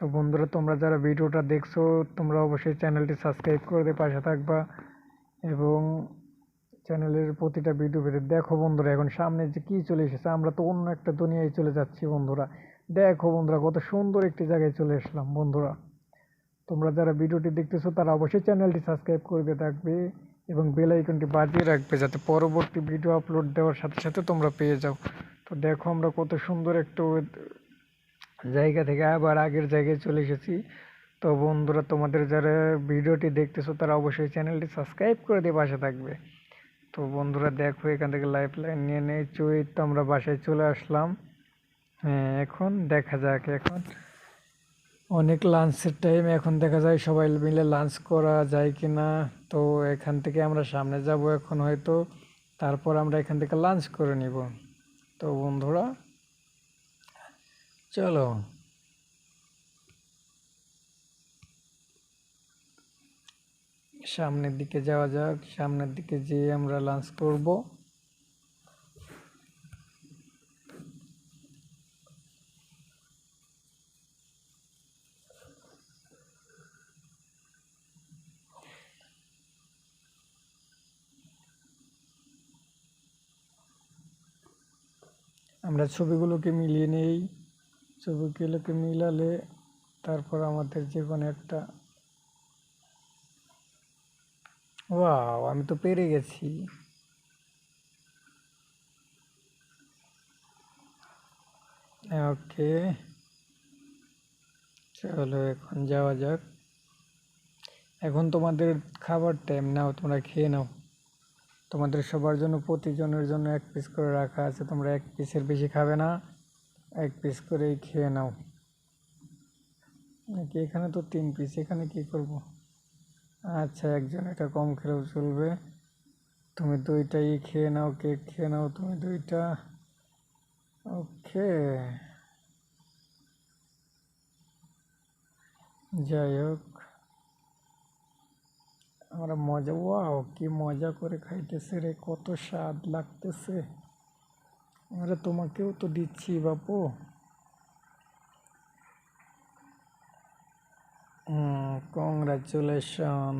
তো বন্ধুরা, তোমরা যারা ভিডিওটা দেখছো তোমরা অবশ্যই চ্যানেলটি সাবস্ক্রাইব করে দিয়ে পাশে থাকবা এবং চ্যানেলের প্রতিটা ভিডিও পেতে দেখো। বন্ধুরা, এখন সামনে যে কি চলে এসেছে, আমরা তো অন্য একটা দুনিয়ায় চলে যাচ্ছি। বন্ধুরা দেখো, বন্ধুরা কত সুন্দর একটি জায়গায় চলে আসলাম। বন্ধুরা, তোমরা যারা ভিডিওটি দেখতেছো তারা অবশ্যই চ্যানেলটি সাবস্ক্রাইব করে দিয়ে থাকবে এবং বেল আইকনটি বাজিয়ে রাখবে, যাতে পরবর্তী ভিডিও আপলোড দেওয়ার সাথে সাথে তোমরা পেয়ে যাও। তো দেখো, আমরা কত সুন্দর একটা জায়গা থেকে আবার আগের জায়গায় চলে এসেছি। তো বন্ধুরা, তোমাদের যারা ভিডিওটি দেখতেছো তারা অবশ্যই চ্যানেলটি সাবস্ক্রাইব করে দিয়ে পাশে থাকবে। তো বন্ধুরা দেখো, এখান থেকে লাইফ লাইন নিয়ে নেই চুই তো আমরা বাসায় চলে আসলাম। হ্যাঁ, এখন দেখা যাক, এখন অনেক লাঞ্চের টাইম, এখন দেখা যায় সবাই মিলে লাঞ্চ করা যায় কি না। তো এখান থেকে আমরা সামনে যাব এখন হয়তো, তারপর আমরা এখান থেকে লাঞ্চ করে নিব। তো বন্ধুরা চলো সামনের দিকে যাওয়া যাক, সামনের দিকে যেয়ে আমরা লাঞ্চ করব। আমরা ছবিগুলোকে মিলিয়ে নেই, ছবিগুলোকে মিলালে তারপর আমাদের যে কোনো একটা, ওয়াও, আমি তো পেরে গেছি। ওকে, চলো এখন যাওয়া যাক। এখন তোমাদের খাবার টাইম, নাও তোমরা খেয়ে নাও। তোমাদের সবার জন্য, প্রতিজনের জন্য এক পিস করে রাখা আছে, তোমরা এক পিসের বেশি খাবে না, এক পিস করেই খেয়ে নাও। নাকি এখানে তো 3 পিস, এখানে কি করব? আচ্ছা, একজন এটা কম খেলেও চলবে। তুমি দুইটাই খেয়ে নাও, কেক খেয়ে নাও তুমি দুইটা। ওকে, যাই হোক, আমরা মজা, ওয়াও কি মজা করে খাইতেছে রে, কত স্বাদ লাগতেছে। আমরা তোমাকেও তো দিচ্ছি বাপু। কংগ্রাচুলেশন।